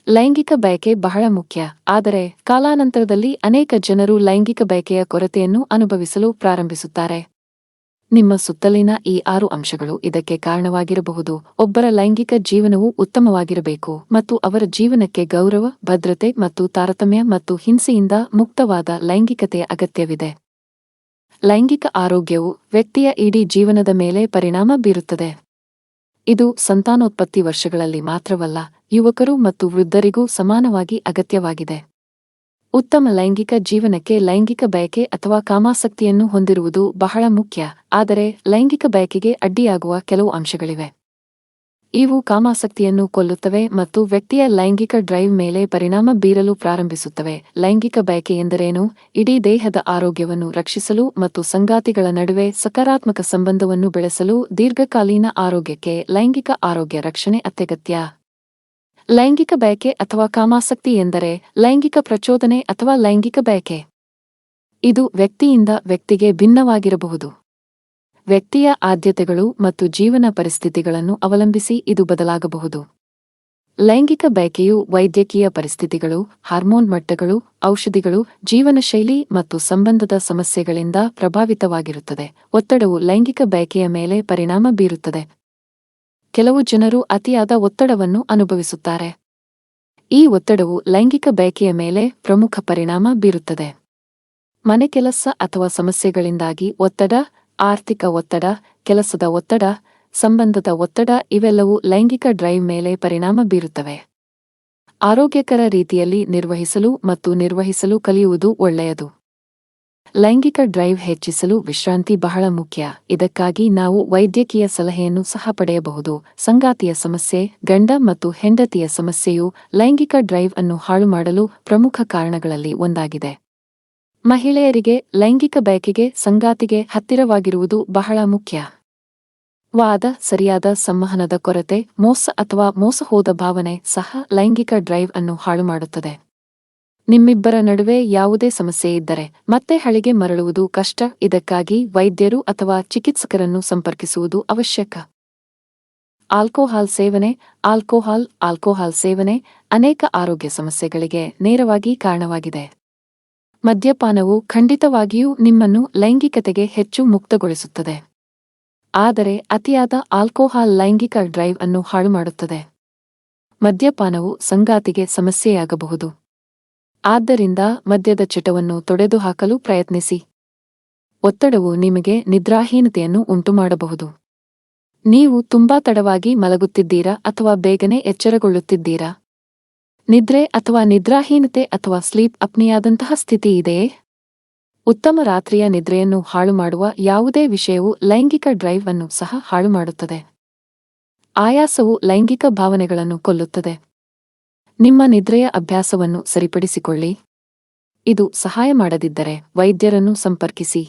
ಲೈಂಗಿಕ ಬಯಕೆ ಬಹಳ ಮುಖ್ಯ, ಆದರೆ ಕಾಲಾನಂತರದಲ್ಲಿ ಅನೇಕ ಜನರು ಲೈಂಗಿಕ ಬಯಕೆಯ ಕೊರತೆಯನ್ನು ಅನುಭವಿಸಲು ಪ್ರಾರಂಭಿಸುತ್ತಾರೆ. ನಿಮ್ಮ ಸುತ್ತಲಿನ ಈ 6 ಅಂಶಗಳು ಇದಕ್ಕೆ ಕಾರಣವಾಗಿರಬಹುದು. ಒಬ್ಬರ ಲೈಂಗಿಕ ಜೀವನವು ಉತ್ತಮವಾಗಿರಬೇಕು ಮತ್ತು ಅವರ ಜೀವನಕ್ಕೆ ಗೌರವ, ಭದ್ರತೆ ಮತ್ತು ತಾರತಮ್ಯ ಮತ್ತು ಹಿಂಸೆಯಿಂದ ಮುಕ್ತವಾದ ಲೈಂಗಿಕತೆಯ ಅಗತ್ಯವಿದೆ. ಲೈಂಗಿಕ ಆರೋಗ್ಯವು ವ್ಯಕ್ತಿಯ ಇಡೀ ಜೀವನದ ಮೇಲೆ ಪರಿಣಾಮ ಬೀರುತ್ತದೆ. ಇದು ಸಂತಾನೋತ್ಪತ್ತಿ ವರ್ಷಗಳಲ್ಲಿ ಮಾತ್ರವಲ್ಲ, ಯುವಕರು ಮತ್ತು ವೃದ್ಧರಿಗೂ ಸಮಾನವಾಗಿ ಅಗತ್ಯವಾಗಿದೆ. ಉತ್ತಮ ಲೈಂಗಿಕ ಜೀವನಕ್ಕೆ ಲೈಂಗಿಕ ಬಯಕೆ ಅಥವಾ ಕಾಮಾಸಕ್ತಿಯನ್ನು ಹೊಂದಿರುವುದು ಬಹಳ ಮುಖ್ಯ, ಆದರೆ ಲೈಂಗಿಕ ಬಯಕೆಗೆ ಅಡ್ಡಿಯಾಗುವ ಕೆಲವು ಅಂಶಗಳಿವೆ. ಇವು ಕಾಮಾಸಕ್ತಿಯನ್ನು ಕೊಲ್ಲುತ್ತವೆ ಮತ್ತು ವ್ಯಕ್ತಿಯ ಲೈಂಗಿಕ ಡ್ರೈವ್ ಮೇಲೆ ಪರಿಣಾಮ ಬೀರಲು ಪ್ರಾರಂಭಿಸುತ್ತವೆ. ಲೈಂಗಿಕ ಬಯಕೆ ಎಂದರೇನು? ಇಡೀ ದೇಹದ ಆರೋಗ್ಯವನ್ನು ರಕ್ಷಿಸಲು ಮತ್ತು ಸಂಗಾತಿಗಳ ನಡುವೆ ಸಕಾರಾತ್ಮಕ ಸಂಬಂಧವನ್ನು ಬೆಳೆಸಲು ದೀರ್ಘಕಾಲೀನ ಆರೋಗ್ಯಕ್ಕೆ ಲೈಂಗಿಕ ಆರೋಗ್ಯ ರಕ್ಷಣೆ ಅತ್ಯಗತ್ಯ. ಲೈಂಗಿಕ ಬಯಕೆ ಅಥವಾ ಕಾಮಾಸಕ್ತಿ ಎಂದರೆ ಲೈಂಗಿಕ ಪ್ರಚೋದನೆ ಅಥವಾ ಲೈಂಗಿಕ ಬಯಕೆ. ಇದು ವ್ಯಕ್ತಿಯಿಂದ ವ್ಯಕ್ತಿಗೆ ಭಿನ್ನವಾಗಿರಬಹುದು. ವ್ಯಕ್ತಿಯ ಆದ್ಯತೆಗಳು ಮತ್ತು ಜೀವನ ಪರಿಸ್ಥಿತಿಗಳನ್ನು ಅವಲಂಬಿಸಿ ಇದು ಬದಲಾಗಬಹುದು. ಲೈಂಗಿಕ ಬಯಕೆಯು ವೈದ್ಯಕೀಯ ಪರಿಸ್ಥಿತಿಗಳು, ಹಾರ್ಮೋನ್ ಮಟ್ಟಗಳು, ಔಷಧಿಗಳು, ಜೀವನಶೈಲಿ ಮತ್ತು ಸಂಬಂಧದ ಸಮಸ್ಯೆಗಳಿಂದ ಪ್ರಭಾವಿತವಾಗಿರುತ್ತದೆ. ಒತ್ತಡವು ಲೈಂಗಿಕ ಬಯಕೆಯ ಮೇಲೆ ಪರಿಣಾಮ ಬೀರುತ್ತದೆ. ಕೆಲವು ಜನರು ಅತಿಯಾದ ಒತ್ತಡವನ್ನು ಅನುಭವಿಸುತ್ತಾರೆ. ಈ ಒತ್ತಡವು ಲೈಂಗಿಕ ಬಯಕೆಯ ಮೇಲೆ ಪ್ರಮುಖ ಪರಿಣಾಮ ಬೀರುತ್ತದೆ. ಮನೆ ಕೆಲಸ ಅಥವಾ ಸಮಸ್ಯೆಗಳಿಂದಾಗಿ ಒತ್ತಡ, ಆರ್ಥಿಕ ಒತ್ತಡ, ಕೆಲಸದ ಒತ್ತಡ, ಸಂಬಂಧದ ಒತ್ತಡ ಇವೆಲ್ಲವೂ ಲೈಂಗಿಕ ಡ್ರೈವ್ ಮೇಲೆ ಪರಿಣಾಮ ಬೀರುತ್ತವೆ. ಆರೋಗ್ಯಕರ ರೀತಿಯಲ್ಲಿ ನಿರ್ವಹಿಸಲು ಕಲಿಯುವುದು ಒಳ್ಳೆಯದು. ಲೈಂಗಿಕ ಡ್ರೈವ್ ಹೆಚ್ಚಿಸಲು ವಿಶ್ರಾಂತಿ ಬಹಳ ಮುಖ್ಯ. ಇದಕ್ಕಾಗಿ ನಾವು ವೈದ್ಯಕೀಯ ಸಲಹೆಯನ್ನು ಸಹ ಪಡೆಯಬಹುದು. ಸಂಗಾತಿಯ ಸಮಸ್ಯೆ, ಗಂಡ ಮತ್ತು ಹೆಂಡತಿಯ ಸಮಸ್ಯೆಯು ಲೈಂಗಿಕ ಡ್ರೈವ್ ಅನ್ನು ಹಾಳುಮಾಡಲು ಪ್ರಮುಖ ಕಾರಣಗಳಲ್ಲಿ ಒಂದಾಗಿದೆ. ಮಹಿಳೆಯರಿಗೆ ಲೈಂಗಿಕ ಬಯಕೆಗೆ ಸಂಗಾತಿಗೆ ಹತ್ತಿರವಾಗಿರುವುದು ಬಹಳ ಮುಖ್ಯ. ವಾದ, ಸರಿಯಾದ ಸಂವಹನದ ಕೊರತೆ, ಮೋಸ ಅಥವಾ ಮೋಸಹೋದ ಭಾವನೆ ಸಹ ಲೈಂಗಿಕ ಡ್ರೈವ್ ಅನ್ನು ಹಾಳುಮಾಡುತ್ತದೆ. ನಿಮ್ಮಿಬ್ಬರ ನಡುವೆ ಯಾವುದೇ ಸಮಸ್ಯೆ ಇದ್ದರೆ ಮತ್ತೆ ಹಳಿಗೆ ಮರಳುವುದು ಕಷ್ಟ. ಇದಕ್ಕಾಗಿ ವೈದ್ಯರು ಅಥವಾ ಚಿಕಿತ್ಸಕರನ್ನು ಸಂಪರ್ಕಿಸುವುದು ಅವಶ್ಯಕ. ಆಲ್ಕೋಹಾಲ್ ಸೇವನೆ ಅನೇಕ ಆರೋಗ್ಯ ಸಮಸ್ಯೆಗಳಿಗೆ ನೇರವಾಗಿ ಕಾರಣವಾಗಿದೆ. ಮದ್ಯಪಾನವು ಖಂಡಿತವಾಗಿಯೂ ನಿಮ್ಮನ್ನು ಲೈಂಗಿಕತೆಗೆ ಹೆಚ್ಚು ಮುಕ್ತಗೊಳಿಸುತ್ತದೆ, ಆದರೆ ಅತಿಯಾದ ಆಲ್ಕೋಹಾಲ್ ಲೈಂಗಿಕ ಡ್ರೈವ್ ಅನ್ನು ಹಾಳುಮಾಡುತ್ತದೆ. ಮದ್ಯಪಾನವು ಸಂಗಾತಿಗೆ ಸಮಸ್ಯೆಯಾಗಬಹುದು. ಆದ್ದರಿಂದ ಮದ್ಯದ ಚಟವನ್ನು ತೊಡೆದುಹಾಕಲು ಪ್ರಯತ್ನಿಸಿ. ಒತ್ತಡವು ನಿಮಗೆ ನಿದ್ರಾಹೀನತೆಯನ್ನು ಉಂಟುಮಾಡಬಹುದು. ನೀವು ತುಂಬಾ ತಡವಾಗಿ ಮಲಗುತ್ತಿದ್ದೀರಾ ಅಥವಾ ಬೇಗನೆ ಎಚ್ಚರಗೊಳ್ಳುತ್ತಿದ್ದೀರಾ? ನಿದ್ರೆ ಅಥವಾ ನಿದ್ರಾಹೀನತೆ ಅಥವಾ ಸ್ಲೀಪ್ ಅಪ್ನಿಯಾದಂತಹ ಸ್ಥಿತಿ ಇದೆಯೇ? ಉತ್ತಮ ರಾತ್ರಿಯ ನಿದ್ರೆಯನ್ನು ಹಾಳುಮಾಡುವ ಯಾವುದೇ ವಿಷಯವು ಲೈಂಗಿಕ ಡ್ರೈವ್ ಅನ್ನು ಸಹ ಹಾಳುಮಾಡುತ್ತದೆ. ಆಯಾಸವು ಲೈಂಗಿಕ ಭಾವನೆಗಳನ್ನು ಕೊಲ್ಲುತ್ತದೆ. ನಿಮ್ಮ ನಿದ್ರೆಯ ಅಭ್ಯಾಸವನ್ನು ಸರಿಪಡಿಸಿಕೊಳ್ಳಿ. ಇದು ಸಹಾಯ ಮಾಡದಿದ್ದರೆ ವೈದ್ಯರನ್ನು ಸಂಪರ್ಕಿಸಿ.